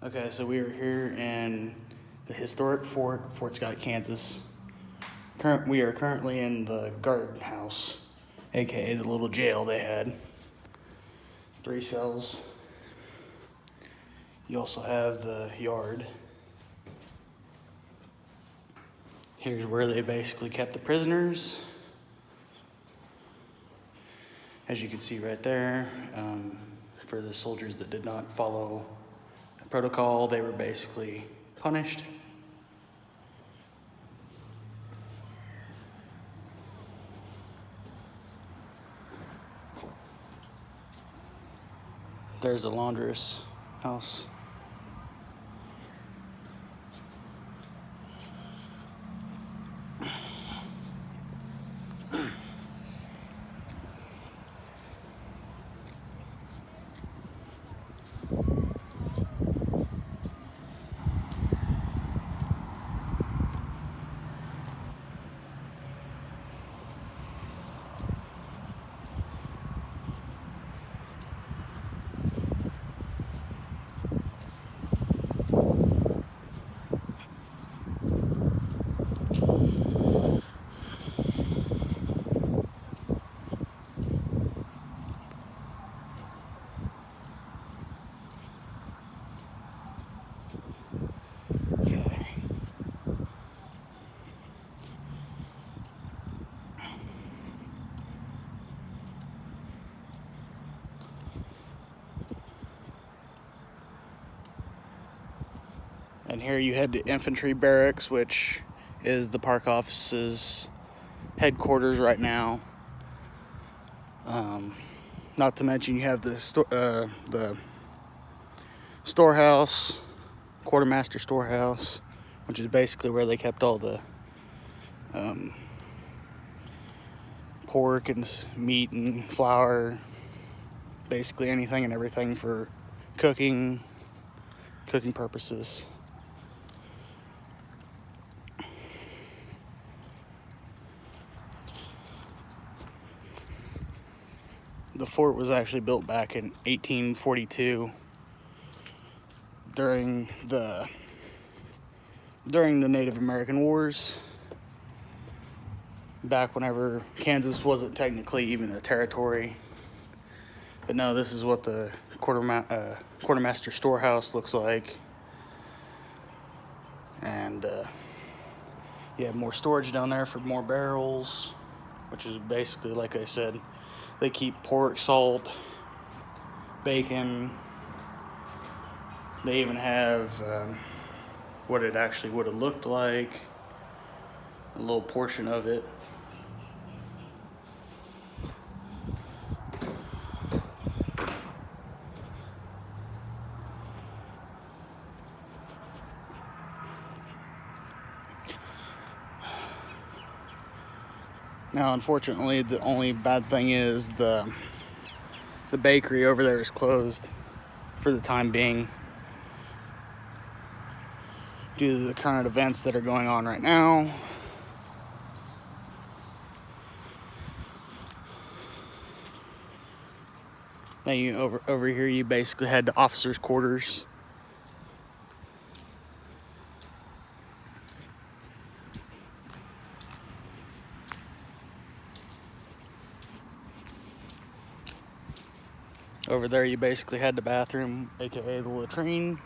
Okay, so we are here in the historic Fort Scott, Kansas. We are currently in the guard house, aka the little jail they had. 3 cells. You also have the yard. Here's where they basically kept the prisoners. As you can see right there, for the soldiers that did not follow protocol, they were basically punished. There's a laundress house. Okay. And here you head to infantry barracks, which is the park office's headquarters right now. Not to mention you have the storehouse, quartermaster storehouse, which is basically where they kept all the pork and meat and flour, basically anything and everything for cooking purposes. The fort was actually built back in 1842 during the Native American Wars, back whenever Kansas wasn't technically even a territory. But no, this is what the quartermaster storehouse looks like. And you have more storage down there for more barrels, which is basically, like I said, they keep pork, salt, bacon. They even have what it actually would have looked like, a little portion of it. Now, unfortunately, the only bad thing is the bakery over there is closed for the time being due to the current events that are going on right now. Now you over here, you basically head to officers' quarters. Over there, you basically had the bathroom, aka the latrine.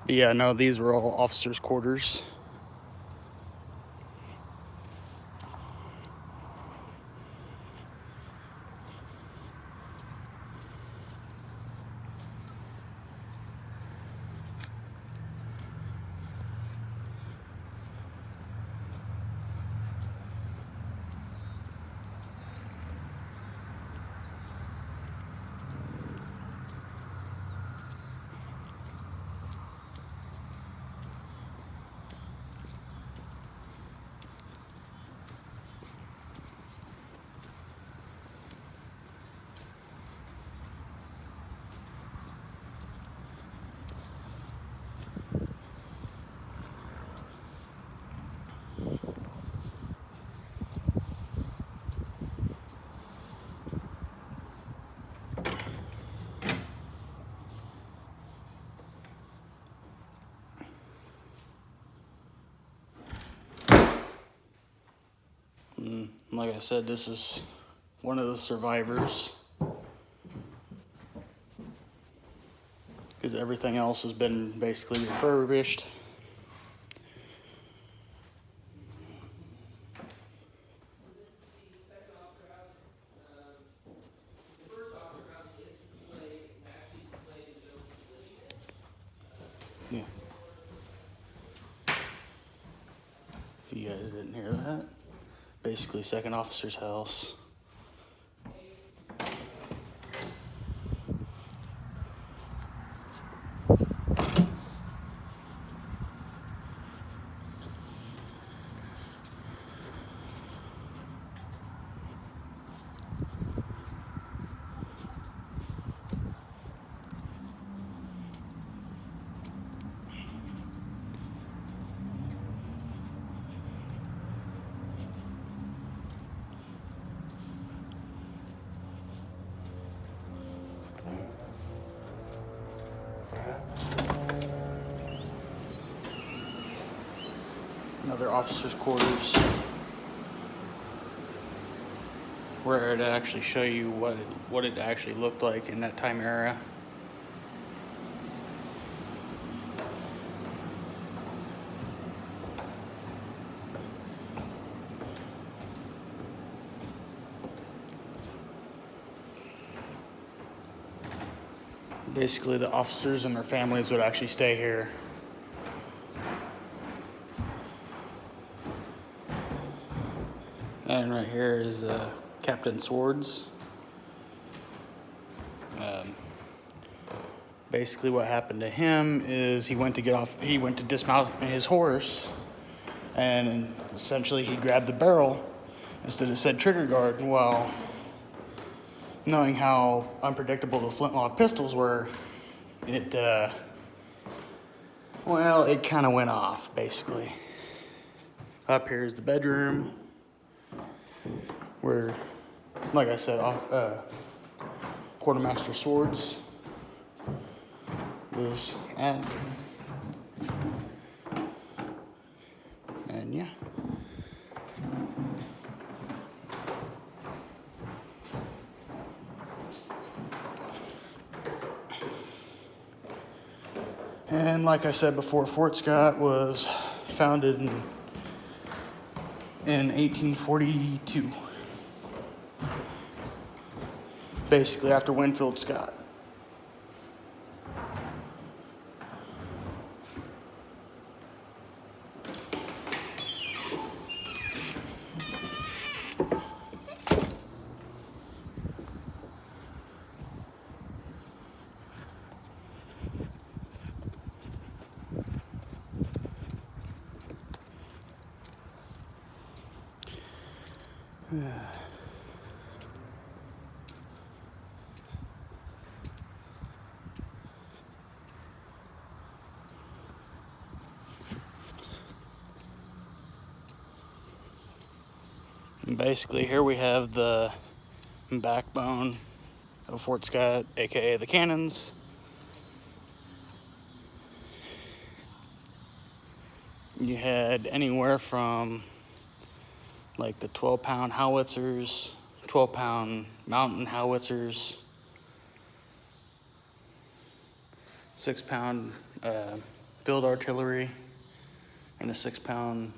Yeah, no, these were all officers' quarters. Like I said, this is one of the survivors, because everything else has been basically refurbished. Yeah. If you guys didn't hear that, basically second officer's house. Another officer's quarters, where it actually show you what it actually looked like in that time era. Basically, the officers and their families would actually stay here. And right here is Captain Swords. Basically, what happened to him is he went to dismount his horse, and essentially he grabbed the barrel instead of said trigger guard. Well, knowing how unpredictable the flintlock pistols were, it kind of went off, basically. Up here is the bedroom, where, like I said, Quartermaster Swords was at. And yeah. And like I said before, Fort Scott was founded in 1842. Basically after Winfield Scott. And basically here we have the backbone of Fort Scott, aka the cannons. You had anywhere from like the 12-pound howitzers, 12-pound mountain howitzers, 6-pound field artillery, and a 6-pound,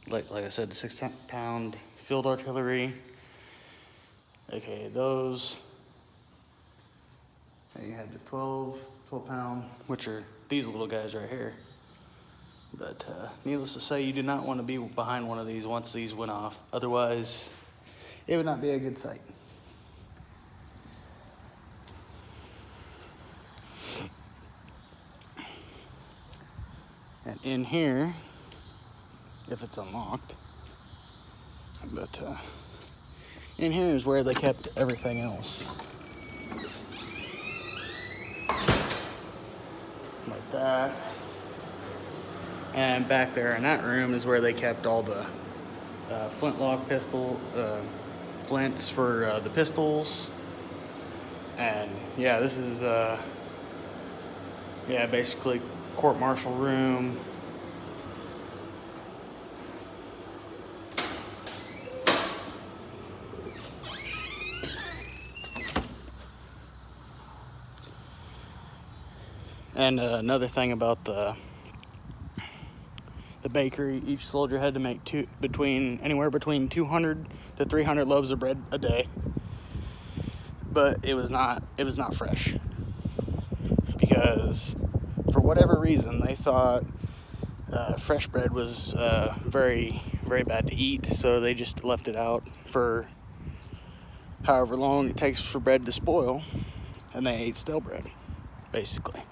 like I said, the 6-pound field artillery, aka those. And you had the 12-pound, which are these little guys right here. But needless to say, you do not want to be behind one of these once these went off. Otherwise, it would not be a good sight. And in here, if it's unlocked, but in here is where they kept everything else. Like that. And back there in that room is where they kept all the flintlock pistol, flints for the pistols. And yeah, this is, basically court-martial room. And another thing about the bakery, each soldier had to make anywhere between 200 to 300 loaves of bread a day. But it was not fresh, because for whatever reason they thought fresh bread was very, very bad to eat, so they just left it out for however long it takes for bread to spoil, and they ate stale bread, basically.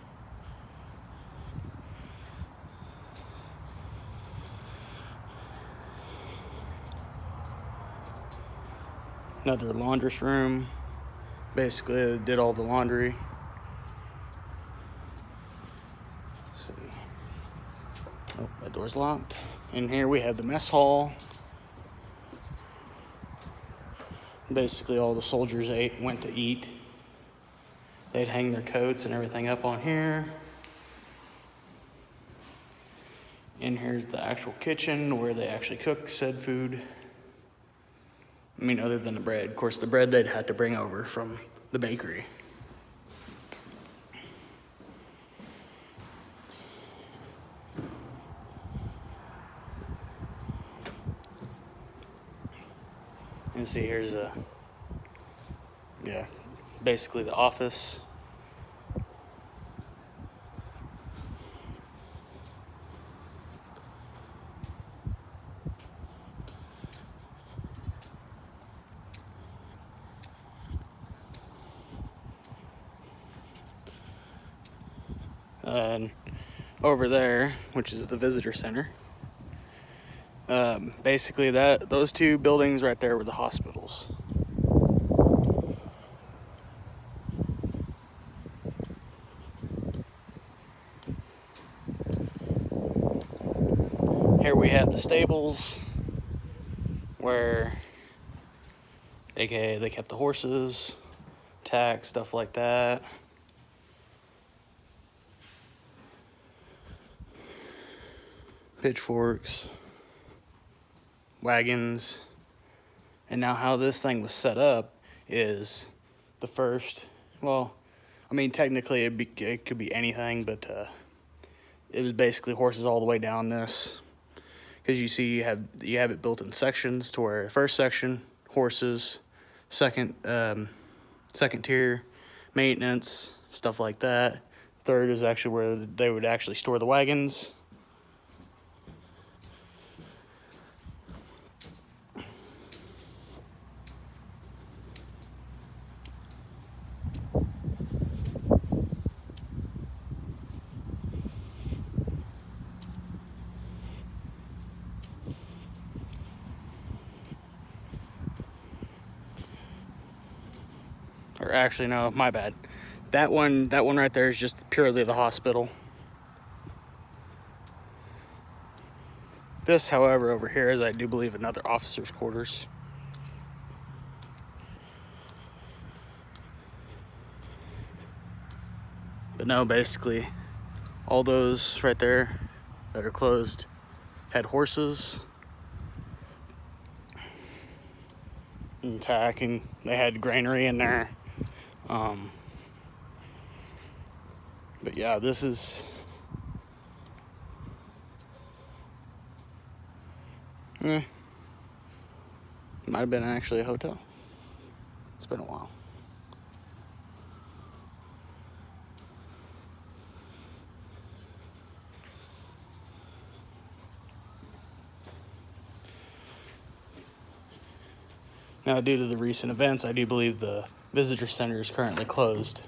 Another laundress room. Basically, did all the laundry. Let's see. Oh, that door's locked. In here we have the mess hall. Basically, all the soldiers went to eat. They'd hang their coats and everything up on here. In here's the actual kitchen where they actually cook said food. I mean, other than the bread. Of course, the bread they'd had to bring over from the bakery. And see, here's basically the office. And over there, which is the visitor center, basically those two buildings right there were the hospitals. Here we have the stables, where aka they kept the horses, tack, stuff like that. Pitchforks, wagons. And now how this thing was set up is the first, well, I mean, technically it could be anything, but it was basically horses all the way down this, because you see you have it built in sections, to where first section horses, second tier maintenance, stuff like that. Third is actually where they would actually store the wagons. Or actually, no, my bad. That one right there is just purely the hospital. This, however, over here is, I do believe, another officer's quarters. But no, basically, all those right there that are closed had horses and tack, and they had granary in there. But yeah, this is might have been actually a hotel. It's been a while. Now, due to the recent events, I do believe the visitor center is currently closed.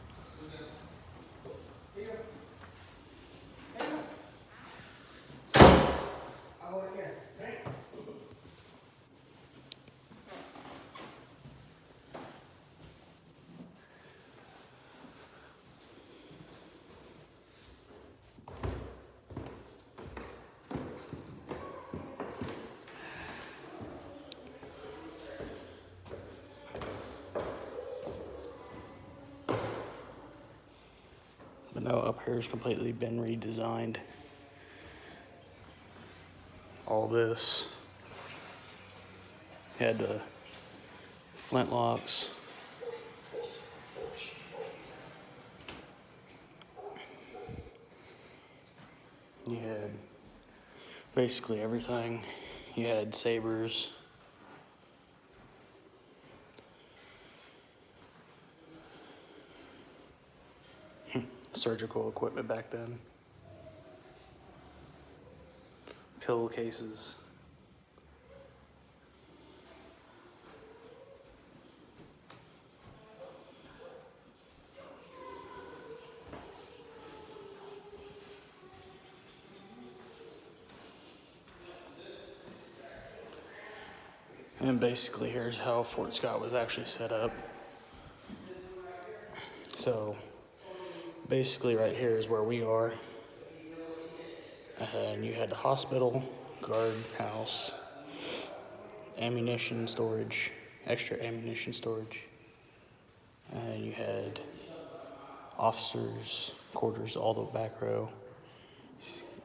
But no, up here's completely been redesigned. All this had the flintlocks. You had basically everything. You had sabers. Surgical equipment back then. Pillowcases. And basically here's how Fort Scott was actually set up. So basically right here is where we are. And you had the hospital, guard house, ammunition storage, extra ammunition storage. And you had officers' quarters, all the back row,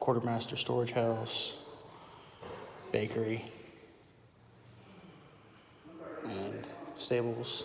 quartermaster storage house, bakery, and stables.